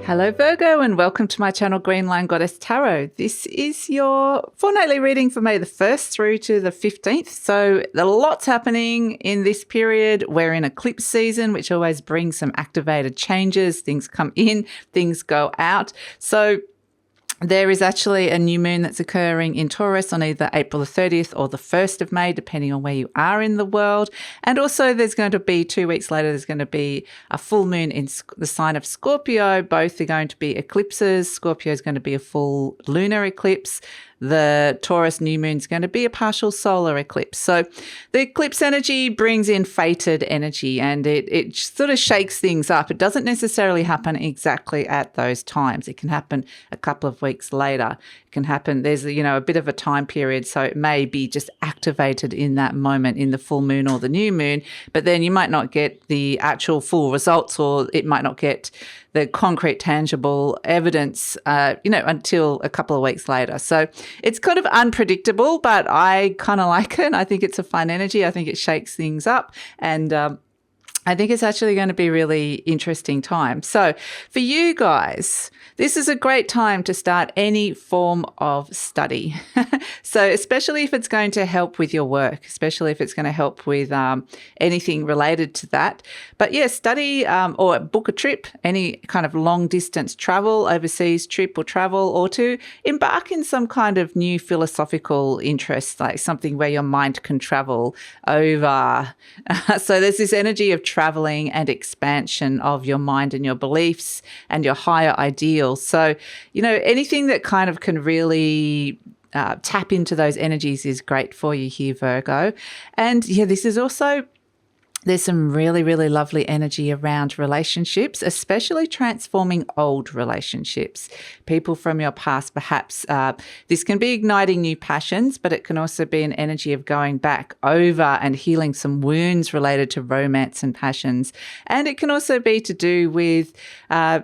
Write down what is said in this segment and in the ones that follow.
Hello Virgo, and welcome to my channel GreenLion Goddess Tarot. This is your fortnightly reading for May the 1st through to the 15th. So a lot's happening in this period. We're in eclipse season, which always brings some activated changes. Things come in, things go out. So there is actually a new moon that's occurring in Taurus on either April the 30th or the 1st of May, depending on where you are in the world. And also there's going to be 2 weeks later, there's going to be a full moon in the sign of Scorpio. Both are going to be eclipses. Scorpio is going to be a full lunar eclipse. The Taurus new moon is going to be a partial solar eclipse. So the eclipse energy brings in fated energy, and it sort of shakes things up. It doesn't necessarily happen exactly at those times. It can happen a couple of weeks later. It can happen, there's a bit of a time period, so it may be just activated in that moment in the full moon or the new moon, but then you might not get the actual full results, or it might not get the concrete, tangible evidence, until a couple of weeks later. So it's kind of unpredictable, but I kind of like it. I think it's a fun energy. I think it shakes things up, and I think it's actually going to be a really interesting time. So for you guys, this is a great time to start any form of study. So especially if it's going to help with your work, especially if it's going to help with anything related to that. But yeah, study or book a trip, any kind of long distance travel, overseas trip or travel, or to embark in some kind of new philosophical interest, like something where your mind can travel over. So there's this energy of traveling and expansion of your mind and your beliefs and your higher ideals. So, anything that kind of can really tap into those energies is great for you here, Virgo. And yeah, this is also, there's some really, really lovely energy around relationships, especially transforming old relationships. People from your past, perhaps. This can be igniting new passions, but it can also be an energy of going back over and healing some wounds related to romance and passions. And it can also be to do with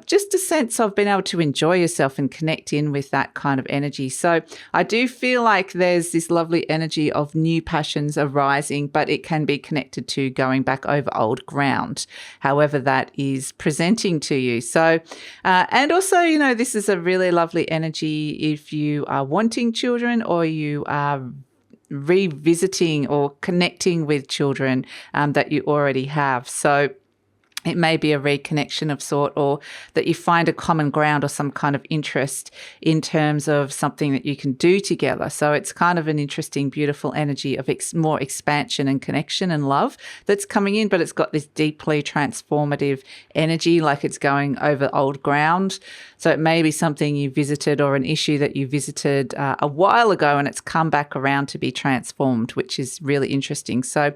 just a sense of being able to enjoy yourself and connect in with that kind of energy. So I do feel like there's this lovely energy of new passions arising, but it can be connected to going back over old ground, however that is presenting to you. So, and also, this is a really lovely energy if you are wanting children, or you are revisiting or connecting with children that you already have. So it may be a reconnection of sort, or that you find a common ground or some kind of interest in terms of something that you can do together. So it's kind of an interesting, beautiful energy of more expansion and connection and love that's coming in, but it's got this deeply transformative energy, like it's going over old ground. So it may be something you visited, or an issue that you visited a while ago, and it's come back around to be transformed, which is really interesting. So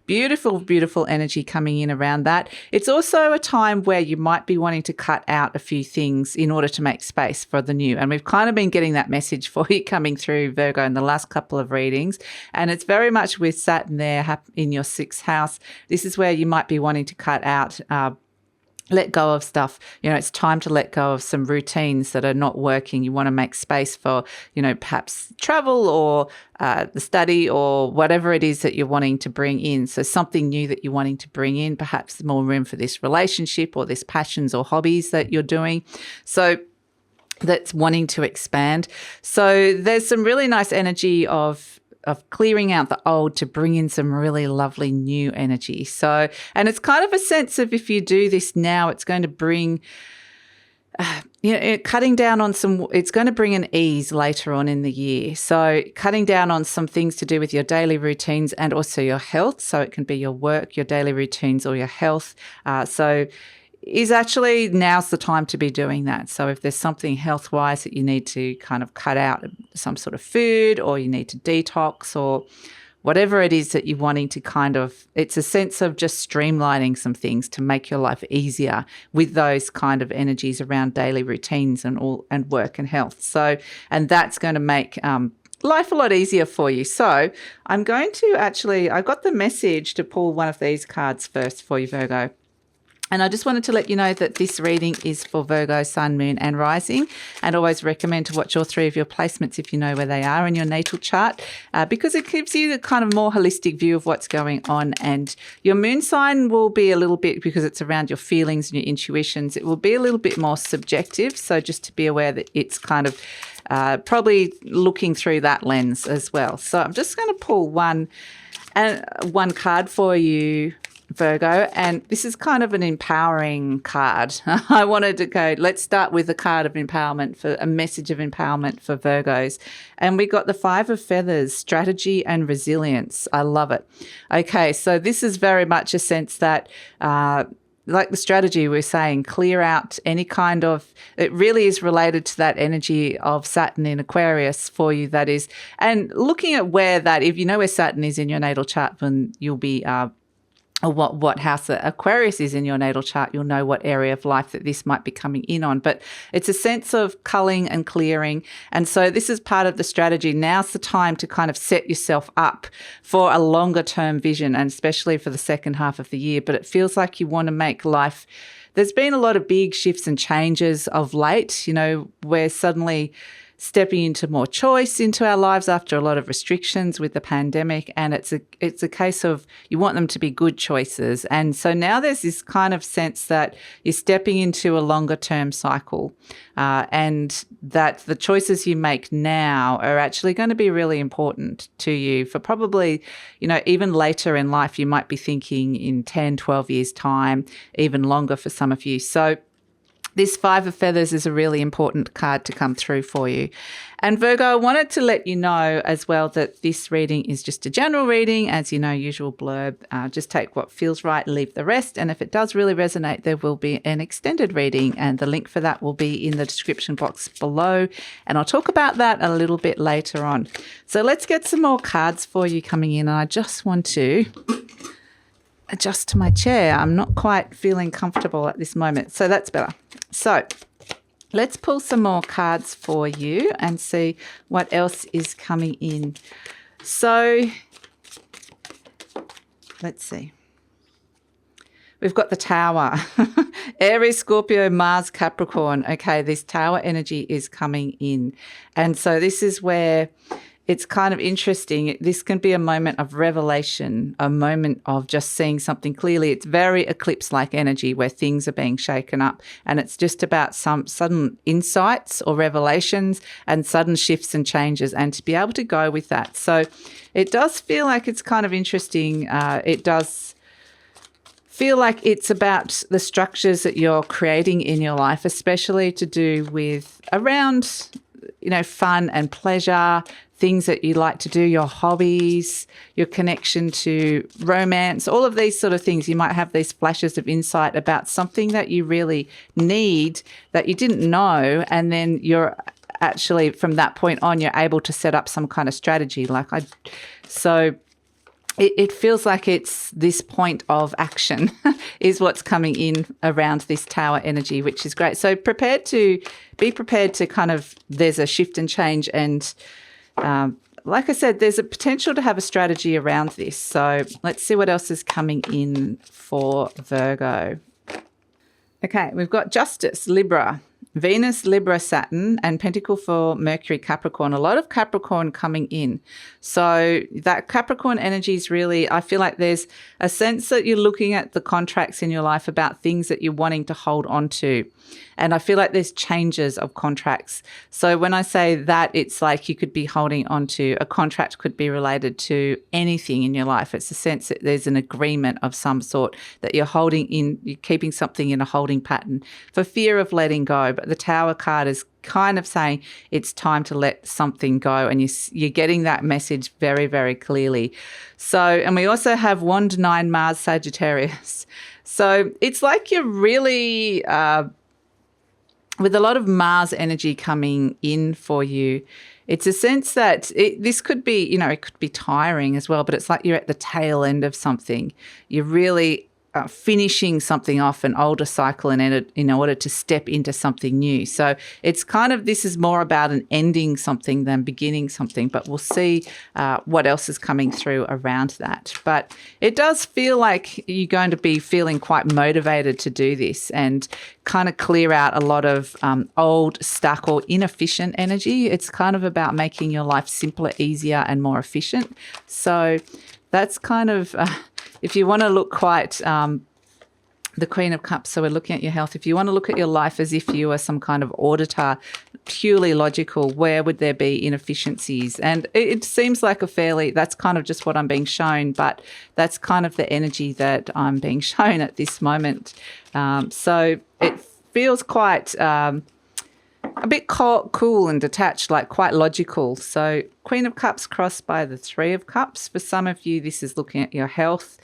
beautiful, beautiful energy coming in around that. It's also a time where you might be wanting to cut out a few things in order to make space for the new. And we've kind of been getting that message for you coming through, Virgo, in the last couple of readings. And it's very much with Saturn there in your 6th house. This is where you might be wanting to cut out let go of stuff. It's time to let go of some routines that are not working. You want to make space for, perhaps travel or the study or whatever it is that you're wanting to bring in. So something new that you're wanting to bring in, perhaps more room for this relationship or this passions or hobbies that you're doing. So that's wanting to expand. So there's some really nice energy of clearing out the old to bring in some really lovely new energy. So, and it's kind of a sense of, if you do this now, it's going to bring, cutting down on it's going to bring an ease later on in the year. So cutting down on some things to do with your daily routines and also your health. So it can be your work, your daily routines, or your health. Now's the time to be doing that. So if there's something health-wise that you need to kind of cut out, some sort of food, or you need to detox, or whatever it is that you're wanting to it's a sense of just streamlining some things to make your life easier with those kind of energies around daily routines and work and health. So, and that's going to make life a lot easier for you. So I'm going to I got the message to pull one of these cards first for you, Virgo. And I just wanted to let you know that this reading is for Virgo, Sun, Moon and Rising, and always recommend to watch all three of your placements if you know where they are in your natal chart, because it gives you the kind of more holistic view of what's going on. And your moon sign will be a little bit, because it's around your feelings and your intuitions, it will be a little bit more subjective. So just to be aware that it's kind of probably looking through that lens as well. So I'm just going to pull one card for you, Virgo, and this is kind of an empowering card. I wanted to go, let's start with a card of empowerment, for a message of empowerment for Virgos. And we got the 5 of Feathers, strategy and resilience. I love it. Okay, so this is very much a sense that like the strategy, we're saying clear out any kind of, it really is related to that energy of Saturn in Aquarius for you, that is. And looking at where that, if you know where Saturn is in your natal chart, then you'll be or what house Aquarius is in your natal chart, you'll know what area of life that this might be coming in on. But it's a sense of culling and clearing. And so this is part of the strategy. Now's the time to kind of set yourself up for a longer term vision, and especially for the second half of the year. But it feels like you want to make life, there's been a lot of big shifts and changes of late, you know, where suddenly stepping into more choice into our lives after a lot of restrictions with the pandemic. And it's a case of you want them to be good choices. And so now there's this kind of sense that you're stepping into a longer term cycle, and that the choices you make now are actually going to be really important to you for probably, you know, even later in life. You might be thinking in 10, 12 years time, even longer for some of you. So this 5 of Feathers is a really important card to come through for you. And Virgo, I wanted to let you know as well that this reading is just a general reading, as you know, usual blurb. Just take what feels right, leave the rest. And if it does really resonate, there will be an extended reading, and the link for that will be in the description box below. And I'll talk about that a little bit later on. So let's get some more cards for you coming in. And I just want to adjust to my chair. I'm not quite feeling comfortable at this moment. So that's better. So let's pull some more cards for you and see what else is coming in. So let's see. We've got the Tower. Aries, Scorpio, Mars, Capricorn. Okay, this Tower energy is coming in. And so this is where it's kind of interesting. This can be a moment of revelation, a moment of just seeing something clearly. It's very eclipse-like energy where things are being shaken up, and it's just about some sudden insights or revelations and sudden shifts and changes, and to be able to go with that. So it does feel like it's kind of interesting. It does feel like it's about the structures that you're creating in your life, especially to do with around, you know, fun and pleasure, things that you like to do, your hobbies, your connection to romance, all of these sort of things. You might have these flashes of insight about something that you really need that you didn't know, and then you're actually, from that point on, you're able to set up some kind of strategy. So it feels like it's this point of action is what's coming in around this Tower energy, which is great. So be prepared to kind of, there's a shift and change, and like I said, there's a potential to have a strategy around this. So let's see what else is coming in for Virgo. Okay, we've got Justice, Libra, Venus, Libra, Saturn, and Pentacle for Mercury, Capricorn. A lot of Capricorn coming in. So that Capricorn energy is really, I feel like there's a sense that you're looking at the contracts in your life about things that you're wanting to hold on to. And I feel like there's changes of contracts. So when I say that, it's like you could be holding on to, a contract could be related to anything in your life. It's a sense that there's an agreement of some sort that you're holding in, you're keeping something in a holding pattern for fear of letting go. But the Tower card is kind of saying it's time to let something go, and you're getting that message very, very clearly. So, and we also have Wand 9, Mars, Sagittarius. So it's like you're really with a lot of Mars energy coming in for you. It's a sense that this could be, you know, it could be tiring as well, but it's like you're at the tail end of something. You're really finishing something off, an older cycle, in order to step into something new. So it's kind of, this is more about an ending something than beginning something, but we'll see what else is coming through around that. But it does feel like you're going to be feeling quite motivated to do this and kind of clear out a lot of old, stuck or inefficient energy. It's kind of about making your life simpler, easier and more efficient. So that's kind of, if you want to look quite the Queen of Cups, so we're looking at your health. If you want to look at your life as if you were some kind of auditor, purely logical, where would there be inefficiencies? And it seems like that's kind of just what I'm being shown, but that's kind of the energy that I'm being shown at this moment. So it feels quite a bit cool and detached, like quite logical. So Queen of Cups crossed by the Three of Cups. For some of you, this is looking at your health,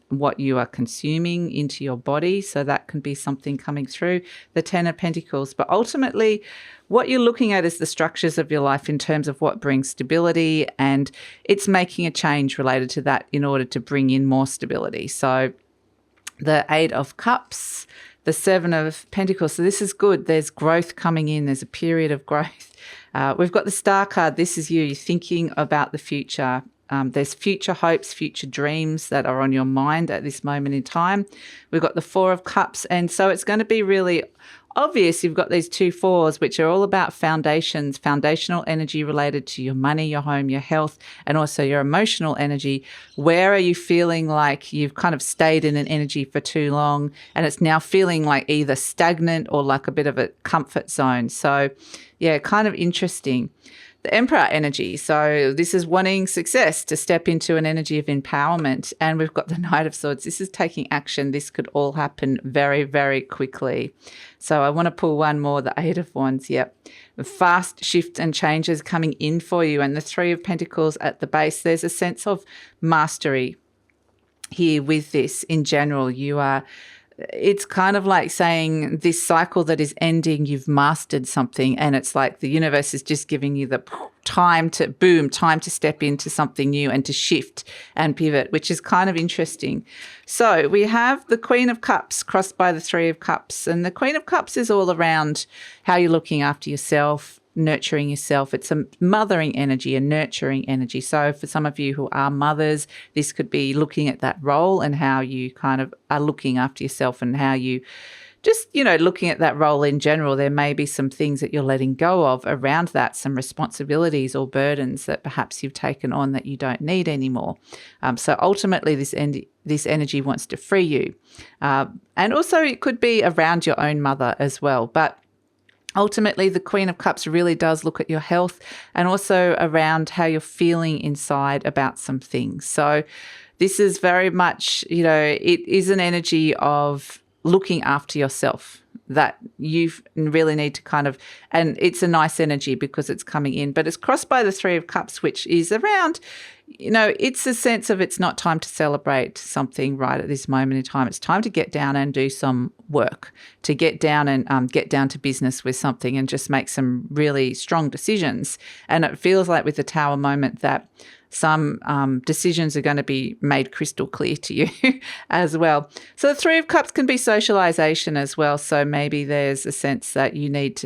what you are consuming into your body. So that can be something coming through. The Ten of Pentacles. But ultimately, what you're looking at is the structures of your life in terms of what brings stability, and it's making a change related to that in order to bring in more stability. So the Eight of Cups, the Seven of Pentacles. So this is good. There's growth coming in. There's a period of growth. We've got the Star card. This is you thinking about the future. There's future hopes, future dreams that are on your mind at this moment in time. We've got the Four of Cups. And so it's going to be really obvious. You've got these two fours, which are all about foundations, foundational energy related to your money, your home, your health, and also your emotional energy. Where are you feeling like you've kind of stayed in an energy for too long and it's now feeling like either stagnant or like a bit of a comfort zone? So yeah, kind of interesting. The Emperor energy. So this is wanting success, to step into an energy of empowerment. And we've got the Knight of Swords. This is taking action. This could all happen very, very quickly. So I want to pull one more, the Eight of Wands. Yep. The fast shifts and changes coming in for you. And the Three of Pentacles at the base. There's a sense of mastery here with this in general. It's kind of like saying this cycle that is ending, you've mastered something, and it's like the universe is just giving you the time to step into something new and to shift and pivot, which is kind of interesting. So we have the Queen of Cups crossed by the Three of Cups, and the Queen of Cups is all around how you're looking after yourself, nurturing yourself. It's a mothering energy, a nurturing energy. So for some of you who are mothers, this could be looking at that role and how you kind of are looking after yourself and how you just, looking at that role in general. There may be some things that you're letting go of around that, some responsibilities or burdens that perhaps you've taken on that you don't need anymore. So ultimately this energy wants to free you. And also it could be around your own mother as well. But ultimately, the Queen of Cups really does look at your health and also around how you're feeling inside about some things. So this is very much, it is an energy of looking after yourself that you really need to kind of, and it's a nice energy because it's coming in, but it's crossed by the Three of Cups, which is around, it's a sense of it's not time to celebrate something right at this moment in time. It's time to get down and do some work, to get down and get down to business with something and just make some really strong decisions. And it feels like with the Tower moment that some decisions are going to be made crystal clear to you as well. So the Three of Cups can be socialization as well. So maybe there's a sense that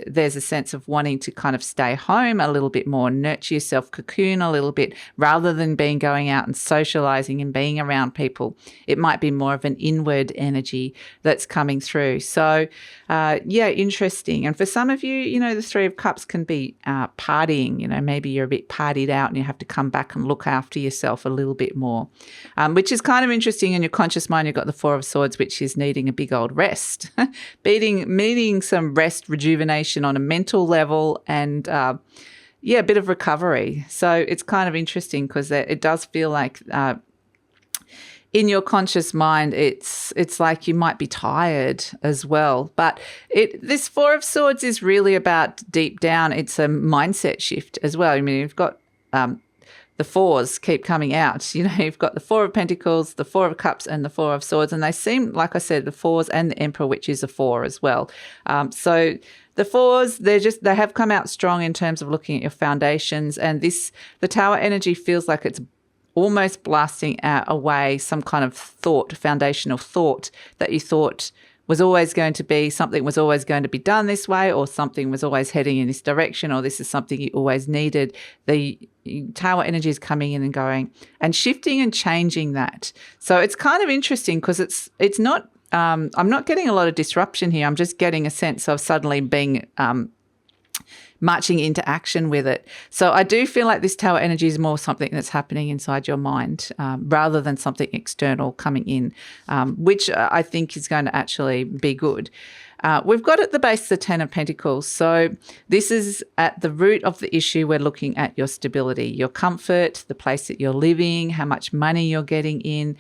there's a sense of wanting to kind of stay home a little bit more, nurture yourself, cocoon a little bit, rather than going out and socializing and being around people. It might be more of an inward energy that's coming through. So interesting. And for some of you, the Three of Cups can be partying. Maybe you're a bit partied out and you have to come back and look after yourself a little bit more, which is kind of interesting. In your conscious mind, you've got the Four of Swords, which is needing a big old rest, needing some rest, rejuvenation on a mental level, and a bit of recovery. So it's kind of interesting because it does feel like in your conscious mind, it's like you might be tired as well. But this Four of Swords is really about deep down. It's a mindset shift as well. I mean, you've got the fours keep coming out. You've got the Four of Pentacles, the Four of Cups, and the Four of Swords. And they seem, like I said, the fours and the Emperor, which is a four as well. So the fours, they have come out strong in terms of looking at your foundations. And the Tower energy feels like it's almost blasting away some kind of thought, foundational thought that you thought was always going to be, something was always going to be done this way, or something was always heading in this direction, or this is something you always needed. The Tower energy is coming in and going and shifting and changing that. So it's kind of interesting because it's not, I'm not getting a lot of disruption here. I'm just getting a sense of suddenly being marching into action with it. So I do feel like this Tower energy is more something that's happening inside your mind rather than something external coming in, which I think is going to actually be good. We've got at the base the Ten of Pentacles. So this is at the root of the issue. We're looking at your stability, your comfort, the place that you're living, how much money you're getting in,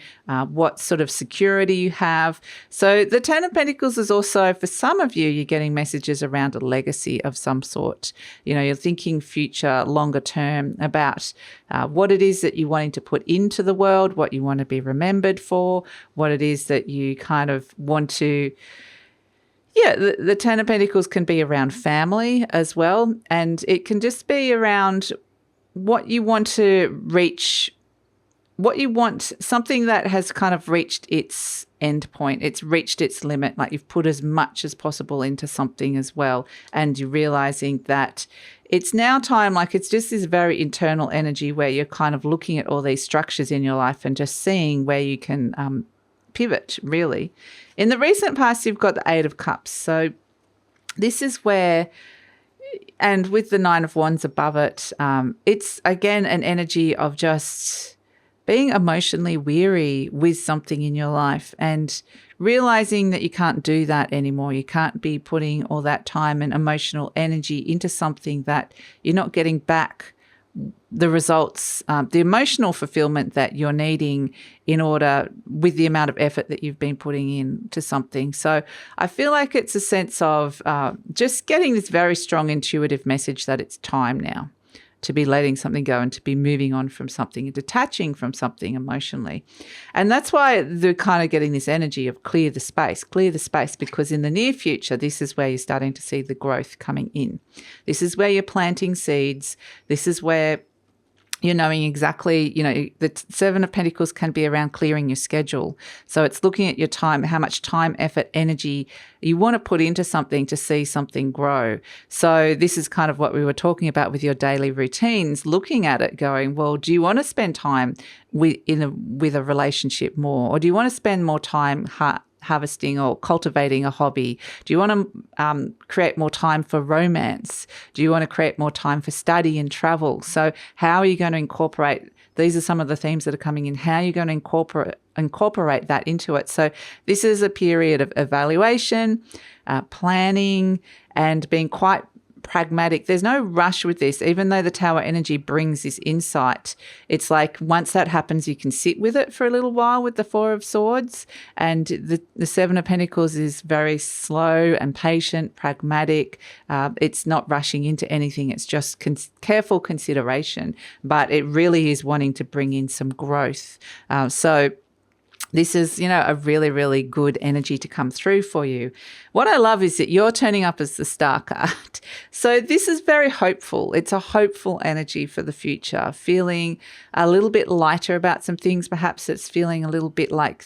what sort of security you have. So the Ten of Pentacles is also, for some of you, you're getting messages around a legacy of some sort. You know, you're thinking future, longer term about what it is that you're wanting to put into the world, what you want to be remembered for, what it is that you kind of want to... Yeah, the Ten of Pentacles can be around family as well, and it can just be around what you want to reach, what you want, something that has kind of reached its end point. It's reached its limit, like you've put as much as possible into something as well, and you're realizing that it's now time, like it's just this very internal energy where you're kind of looking at all these structures in your life and just seeing where you can pivot, really. In the recent past, you've got the Eight of Cups. So this is where, and with the Nine of Wands above it, it's, again, an energy of just being emotionally weary with something in your life and realizing that you can't do that anymore. You can't be putting all that time and emotional energy into something that you're not getting back the results, the emotional fulfillment that you're needing in order with the amount of effort that you've been putting into something. So I feel like it's a sense of just getting this very strong intuitive message that it's time now to be letting something go and to be moving on from something and detaching from something emotionally. And that's why they're kind of getting this energy of clear the space, because in the near future, this is where you're starting to see the growth coming in. This is where you're planting seeds. This is where you're knowing exactly, you know, the Seven of Pentacles can be around clearing your schedule. So it's looking at your time, how much time, effort, energy you want to put into something to see something grow. So this is kind of what we were talking about with your daily routines, looking at it going, well, do you want to spend time with a relationship more? Or do you want to spend more time harvesting or cultivating a hobby? Do you want to create more time for romance? Do you want to create more time for study and travel? So how are you going to incorporate? These are some of the themes that are coming in. How are you going to incorporate that into it? So this is a period of evaluation, planning, and being quite pragmatic. There's no rush with this, even though the Tower energy brings this insight. It's like once that happens, you can sit with it for a little while with the Four of Swords, and the Seven of Pentacles is very slow and patient, pragmatic. It's not rushing into anything. It's just careful consideration, but it really is wanting to bring in some growth. So this is, you know, a really, really good energy to come through for you. What I love is that you're turning up as the Star card. So this is very hopeful. It's a hopeful energy for the future, feeling a little bit lighter about some things. Perhaps it's feeling a little bit like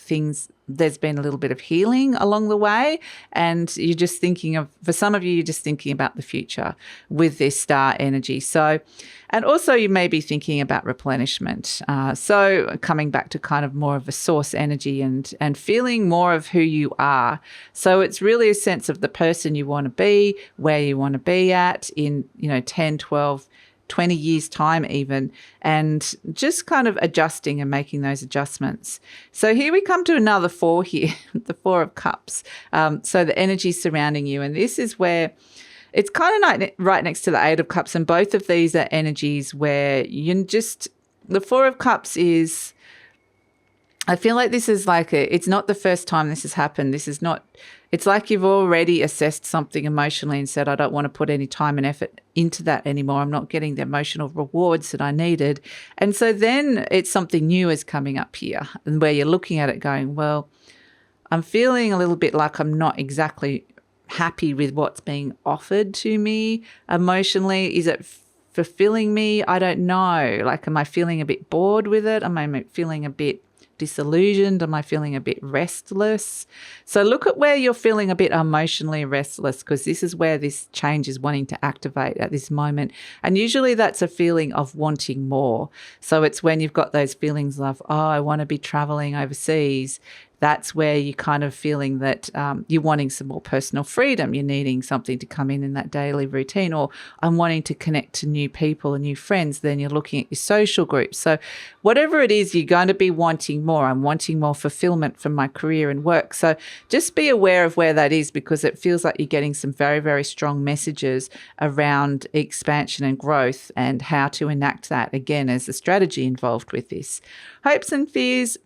there's been a little bit of healing along the way, and you're just thinking of, for some of you, you're just thinking about the future with this Star energy. So, and also you may be thinking about replenishment. So coming back to kind of more of a source energy and feeling more of who you are. So it's really a sense of the person you want to be, where you want to be at in, 10, 12, 20 years time even, and just kind of adjusting and making those adjustments. So here we come to another four here, the Four of Cups. So the energy surrounding you, and this is where it's kind of right next to the Eight of Cups, and both of these are energies where the Four of Cups is, I feel like this is like it's not the first time this has happened. It's like you've already assessed something emotionally and said, I don't want to put any time and effort into that anymore. I'm not getting the emotional rewards that I needed. And so then it's something new is coming up here, and where you're looking at it going, well, I'm feeling a little bit like I'm not exactly happy with what's being offered to me emotionally. Is it fulfilling me? I don't know. Like, am I feeling a bit bored with it? Am I feeling a bit disillusioned? Am I feeling a bit restless? So look at where you're feeling a bit emotionally restless, because this is where this change is wanting to activate at this moment. And usually that's a feeling of wanting more. So it's when you've got those feelings of, oh, I want to be traveling overseas. That's where you're kind of feeling that you're wanting some more personal freedom. You're needing something to come in that daily routine, or I'm wanting to connect to new people and new friends. Then you're looking at your social groups. So whatever it is, you're going to be wanting more. I'm wanting more fulfillment from my career and work. So just be aware of where that is, because it feels like you're getting some very, very strong messages around expansion and growth and how to enact that. Again, as a strategy involved with this. Hopes and fears.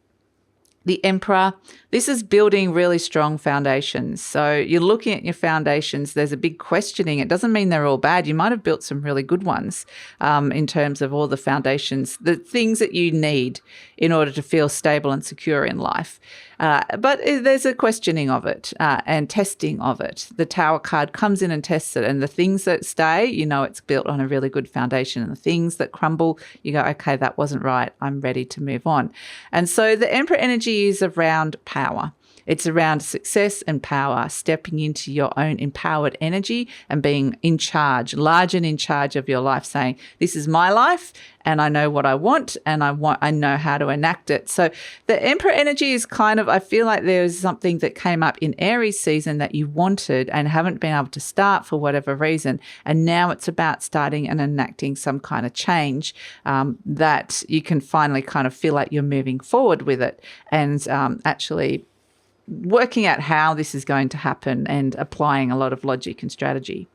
The Emperor, this is building really strong foundations. So you're looking at your foundations. There's a big questioning. It doesn't mean they're all bad. You might have built some really good ones in terms of all the foundations, the things that you need in order to feel stable and secure in life. But there's a questioning of it and testing of it. The Tower card comes in and tests it. And the things that stay, you know it's built on a really good foundation. And the things that crumble, you go, okay, that wasn't right. I'm ready to move on. And so the Emperor energy is around power. It's around success and power, stepping into your own empowered energy and being in charge, large and in charge of your life, saying, this is my life and I know what I want and I know how to enact it. So the Emperor energy is kind of, I feel like there's something that came up in Aries season that you wanted and haven't been able to start for whatever reason. And now it's about starting and enacting some kind of change that you can finally kind of feel like you're moving forward with it and actually working out how this is going to happen and applying a lot of logic and strategy.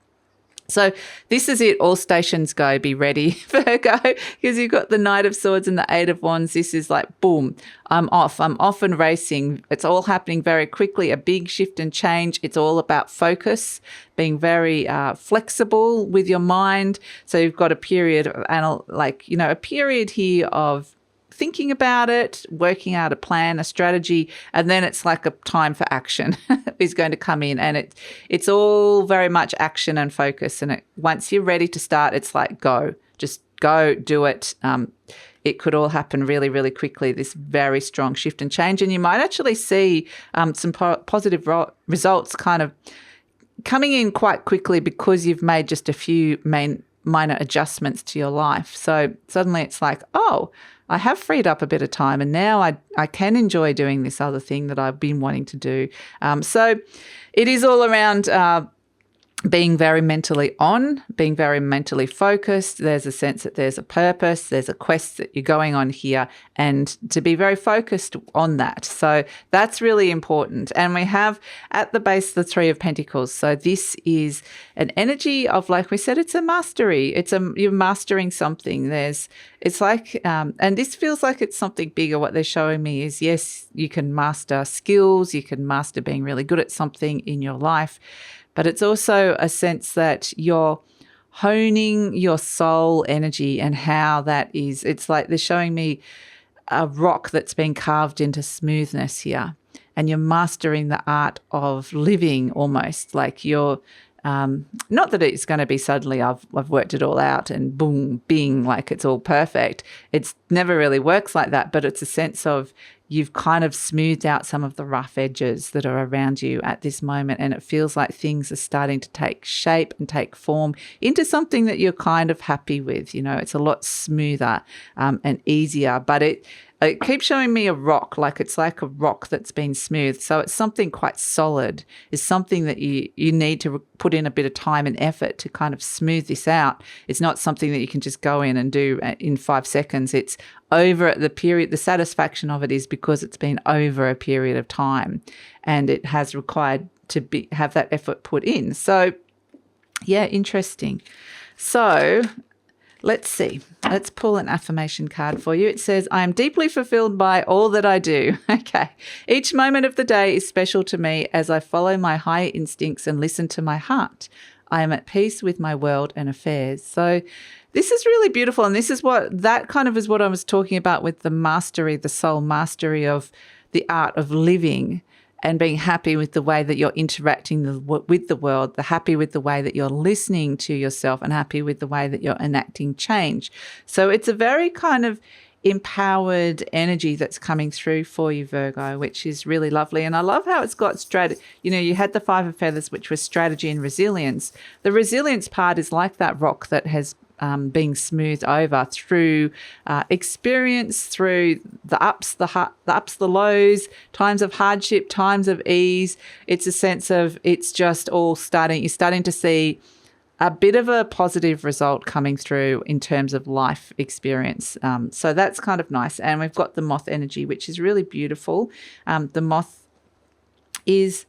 So this is it. All stations go. Be ready, Virgo, because you've got the Knight of Swords and the Eight of Wands. This is like, boom, I'm off and racing. It's all happening very quickly, a big shift and change. It's all about focus, being very flexible with your mind. So you've got a period of, a period here of thinking about it, working out a plan, a strategy, and then it's like a time for action is going to come in, and it's all very much action and focus. And once you're ready to start, it's like go, just go, do it. It could all happen really, really quickly, this very strong shift and change. And you might actually see some positive results kind of coming in quite quickly because you've made just a few minor adjustments to your life. So suddenly it's like, oh, I have freed up a bit of time and now I can enjoy doing this other thing that I've been wanting to do. So it is all around being very mentally on, being very mentally focused. There's a sense that there's a purpose, there's a quest that you're going on here, and to be very focused on that. So that's really important. And we have at the base the Three of Pentacles. So this is an energy of, like we said, it's a mastery. You're mastering something. It's like, and this feels like it's something bigger. What they're showing me is, yes, you can master skills, you can master being really good at something in your life. But it's also a sense that you're honing your soul energy and how that is. It's like they're showing me a rock that's been carved into smoothness here, and you're mastering the art of living almost. Like you're not that it's going to be suddenly I've worked it all out and boom, bing, like it's all perfect. It's never really works like that, but it's a sense of you've kind of smoothed out some of the rough edges that are around you at this moment, and it feels like things are starting to take shape and take form into something that you're kind of happy with. You know, it's a lot smoother and easier, but it keeps showing me a rock, like it's like a rock that's been smoothed. So it's something quite solid. It's something that you need to put in a bit of time and effort to kind of smooth this out. It's not something that you can just go in and do in 5 seconds. It's over the period. The satisfaction of it is because it's been over a period of time and it has required to have that effort put in. So yeah, interesting. So let's see. Let's pull an affirmation card for you. It says, I am deeply fulfilled by all that I do. Okay. Each moment of the day is special to me as I follow my higher instincts and listen to my heart. I am at peace with my world and affairs. So this is really beautiful. And this is that kind of is what I was talking about with the mastery, the soul mastery of the art of living. and being happy with the way that you're interacting with the world, happy with the way that you're listening to yourself, and happy with the way that you're enacting change. So it's a very kind of empowered energy that's coming through for you, Virgo, which is really lovely. And I love how it's got strategy. You know, you had the Five of Feathers, which was strategy and resilience. The resilience part is like that rock that has being smoothed over through experience, through the ups, the lows, times of hardship, times of ease. It's a sense of it's just all starting. You're starting to see a bit of a positive result coming through in terms of life experience. So that's kind of nice. And we've got the moth energy, which is really beautiful. The moth is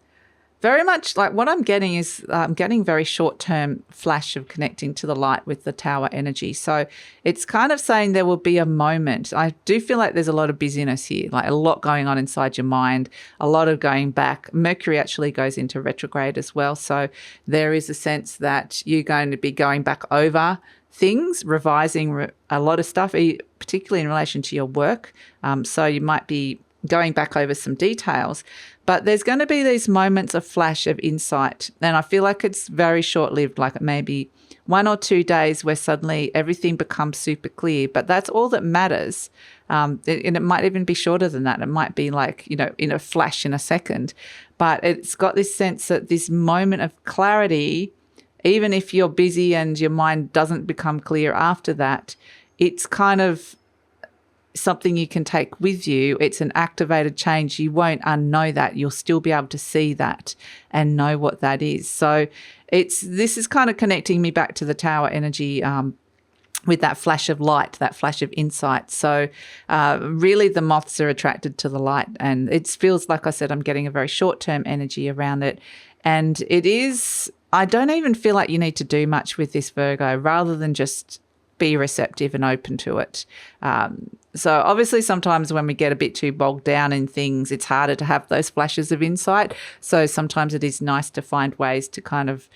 very much like what I'm getting is I'm getting very short-term flash of connecting to the light with the tower energy. So it's kind of saying there will be a moment. I do feel like there's a lot of busyness here, like a lot going on inside your mind, a lot of going back. Mercury actually goes into retrograde as well. So there is a sense that you're going to be going back over things, revising a lot of stuff, particularly in relation to your work. So you might be going back over some details. But there's going to be these moments of flash of insight. And I feel like it's very short-lived, like maybe 1 or 2 days where suddenly everything becomes super clear. But that's all that matters. And it might even be shorter than that. It might be like, you know, in a flash in a second. But it's got this sense that this moment of clarity, even if you're busy and your mind doesn't become clear after that, it's kind of something you can take with you. It's an activated change. You won't unknow that. You'll still be able to see that and know what that is. So this is kind of connecting me back to the tower energy with that flash of light, that flash of insight. So really the moths are attracted to the light, and it feels like I said, I'm getting a very short-term energy around it. And it is, I don't even feel like you need to do much with this, Virgo, rather than just be receptive and open to it. So obviously sometimes when we get a bit too bogged down in things, it's harder to have those flashes of insight. So sometimes it is nice to find ways to kind of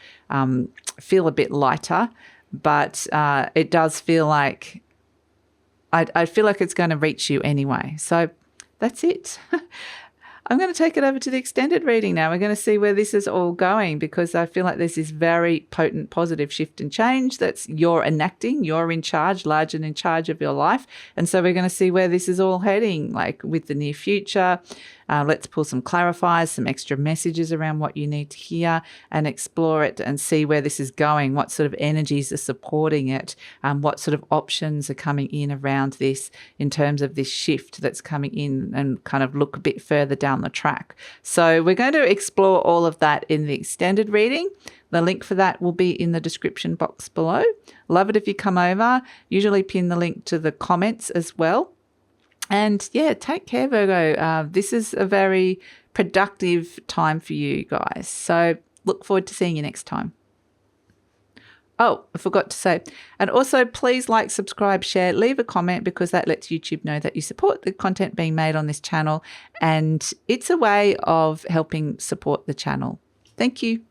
feel a bit lighter. But it does feel like, I feel like it's going to reach you anyway. So that's it. I'm going to take it over to the extended reading now. We're going to see where this is all going, because I feel like there's this very potent positive shift and change that's you're enacting. You're in charge, large and in charge of your life. And so we're going to see where this is all heading, like with the near future. Let's pull some clarifiers, some extra messages around what you need to hear, and explore it and see where this is going, what sort of energies are supporting it, what sort of options are coming in around this in terms of this shift that's coming in, and kind of look a bit further down the track. So we're going to explore all of that in the extended reading. The link for that will be in the description box below. Love it if you come over. Usually pin the link to the comments as well. And yeah, take care, Virgo. This is a very productive time for you guys. So look forward to seeing you next time. Oh, I forgot to say. And also please like, subscribe, share, leave a comment, because that lets YouTube know that you support the content being made on this channel. And it's a way of helping support the channel. Thank you.